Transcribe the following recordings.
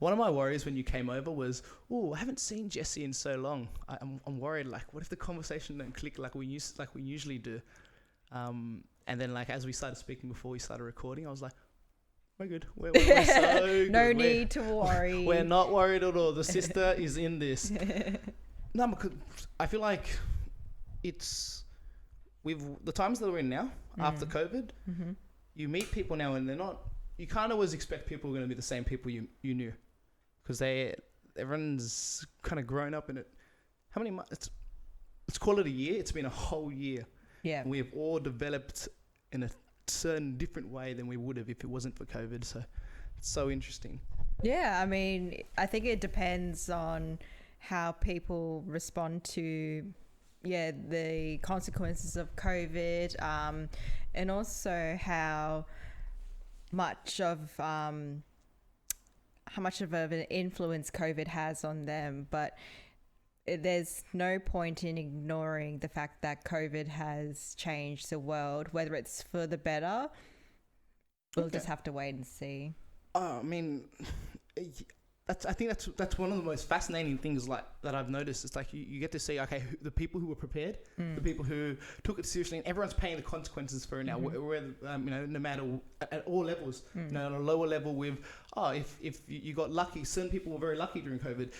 one of my worries when you came over was, I haven't seen Jessie in so long. I'm worried, like, what if the conversation don't click like we usually do? And then, like, as we started speaking before we started recording, I was like, we're good. We're so good. No need to worry. We're not worried at all. The sister is in this. No, because I feel like it's with the times that we're in now, after COVID, you meet people now and they're not, you can't always expect people are going to be the same people you knew, because everyone's kind of grown up in it. How many months? Let's call it a year. It's been a whole year. Yeah. And we have all developed in a certain different way than we would have if it wasn't for COVID. So it's so interesting. Yeah, I mean, I think it depends on how people respond to the consequences of COVID, and also how much of an influence COVID has on them. But there's no point in ignoring the fact that COVID has changed the world, whether it's for the better. We'll just have to wait and see. I mean, I think that's one of the most fascinating things like that I've noticed. It's like you get to see, okay, the people who were prepared, the people who took it seriously, and everyone's paying the consequences for it now. No matter at all levels, on a lower level with if you got lucky, certain people were very lucky during COVID.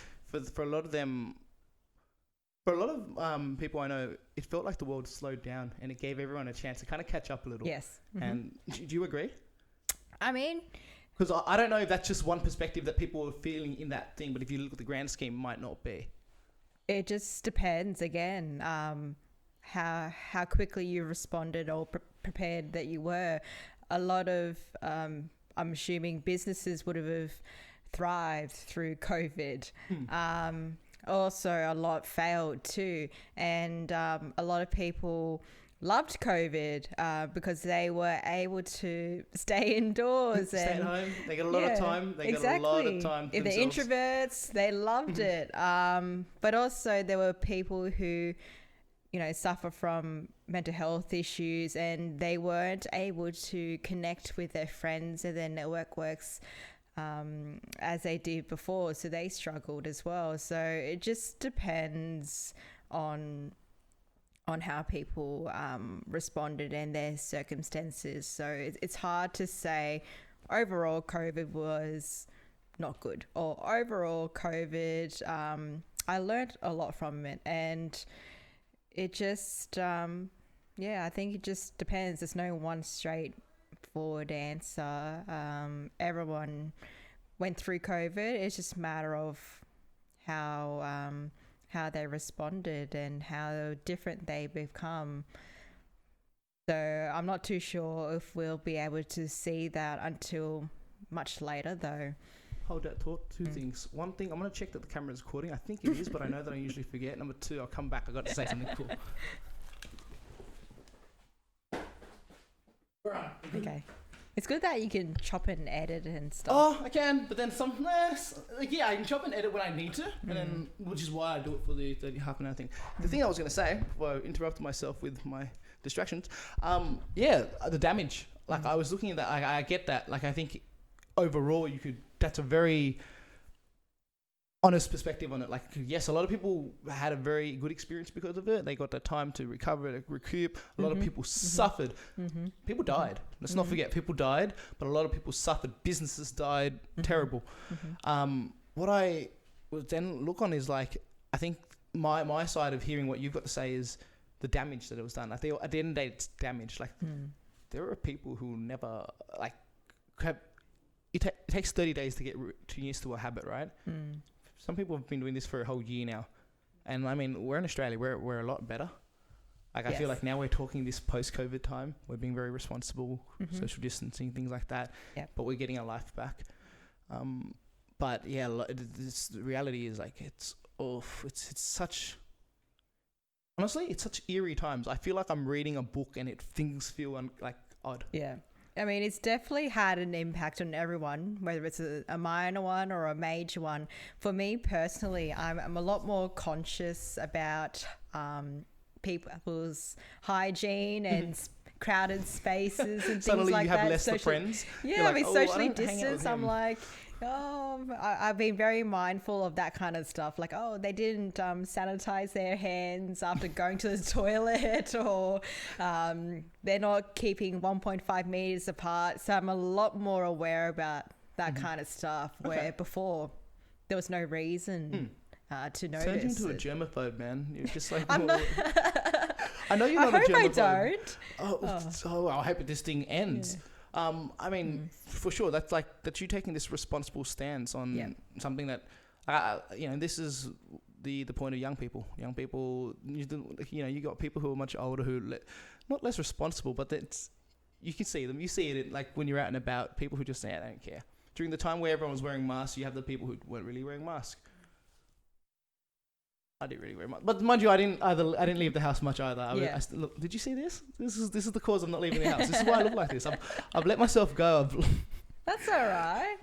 For a lot of them. For a lot of people I know, it felt like the world slowed down and it gave everyone a chance to kind of catch up a little. Yes. And do you agree? I mean, because I don't know if that's just one perspective that people are feeling in that thing, but if you look at the grand scheme, it might not be. It just depends, again, how quickly you responded or prepared that you were. A lot of, I'm assuming, businesses would have thrived through COVID. Also, a lot failed too, and a lot of people loved COVID because they were able to stay indoors, stay at home. They got a lot of time. They got a lot of time. If they're introverts, they loved it. But also, there were people who, suffer from mental health issues, and they weren't able to connect with their friends and their networks as they did before, so they struggled as well. So it just depends on how people responded and their circumstances. So it's hard to say overall COVID was not good, or overall COVID I learned a lot from it, and it just I think it just depends. There's no one straight forward answer. Everyone went through COVID. It's just a matter of how they responded and how different they become. So I'm not too sure if we'll be able to see that until much later, though. Hold that thought. Two things. One thing, I'm going to check that the camera is recording. I think it is, but I know that I usually forget. Number two, I'll come back. I got to say something cool. Okay. It's good that you can chop and edit and stuff. Oh, I can, but then I can chop and edit when I need to, and then, which is why I do it for the half an hour thing. The thing I was going to say, before I interrupted myself with my distractions, the damage. Like, I was looking at that, I get that. Like, I think overall that's a very honest perspective on it. Like, yes, a lot of people had a very good experience because of it. They got the time to recover, to recoup. A lot of people suffered. People died. Let's not forget, people died, but a lot of people suffered. Businesses died. Terrible. What I would then look on is, like, I think my side of hearing what you've got to say is the damage that it was done. I think at the end of the day, it's damage. Like, there are people who never, like, it takes 30 days to get too used to a habit, right? Some people have been doing this for a whole year now. And I mean, we're in Australia. We're a lot better. Like, I feel like now we're talking this post-COVID time. We're being very responsible, social distancing, things like that. Yep. But we're getting our life back. But yeah, the reality is, like, it's such, honestly, it's such eerie times. I feel like I'm reading a book and things feel like odd. Yeah. I mean, it's definitely had an impact on everyone, whether it's a minor one or a major one. For me personally, I'm a lot more conscious about people's hygiene and crowded spaces and Suddenly things like you have that. less of friends. Yeah, You're like, we "Oh, I socially don't hang out with distanced. I'm him." like, I've been very mindful of that kind of stuff. Like, they didn't sanitize their hands after going to the toilet, or they're not keeping 1.5 meters apart. So I'm a lot more aware about that kind of stuff, where before there was no reason to notice. Turned you into a germaphobe, man. You're just like, I'm not. I know you're I not a hope I germaphobe. don't. So I hope this thing ends. I mean, for sure, that's you taking this responsible stance on something that, this is the point of young people. Young people, you got people who are much older who not less responsible, but you can see them. You see it like when you're out and about. People who just say, "I don't care." During the time where everyone was wearing masks, you have the people who weren't really wearing masks. I didn't really wear much, but mind you, I didn't leave the house much either. Look, did you see this? This is the cause I'm not leaving the house. This is why I look like this. I've let myself go. That's all right.